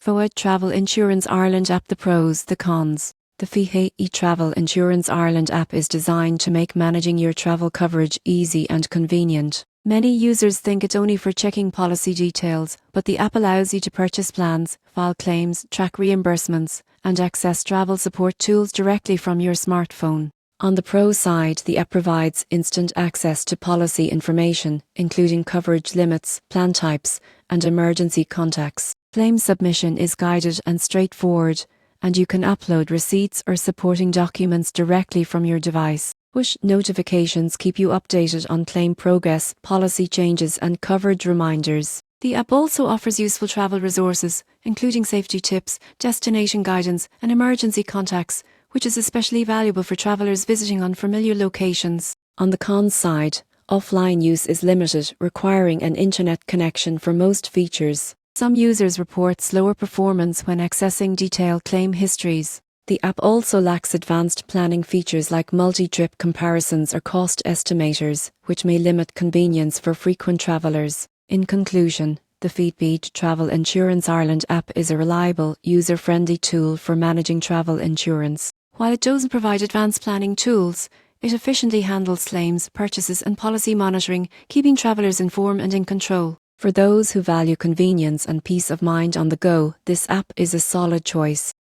FBD Travel Insurance Ireland app. The pros, the cons. The FBD Travel Insurance Ireland app is designed to make managing your travel coverage easy and convenient. Many users think it's only for checking policy details, but the app allows you to purchase plans, file claims, track reimbursements, and access travel support tools directly from your smartphone. On the pro side, the app provides instant access to policy information, including coverage limits, plan types, and emergency contacts. Claim submission is guided and straightforward, and you can upload receipts or supporting documents directly from your device. Push notifications keep you updated on claim progress, policy changes, and coverage reminders. The app also offers useful travel resources, including safety tips, destination guidance, and emergency contacts, which is especially valuable for travellers visiting unfamiliar locations. On the cons side, offline use is limited, requiring an internet connection for most features. Some users report slower performance when accessing detailed claim histories. The app also lacks advanced planning features like multi-trip comparisons or cost estimators, which may limit convenience for frequent travellers. In conclusion, the FBD Travel Insurance Ireland app is a reliable, user-friendly tool for managing travel insurance. While it doesn't provide advanced planning tools, it efficiently handles claims, purchases, and policy monitoring, keeping travellers informed and in control. For those who value convenience and peace of mind on the go, this app is a solid choice.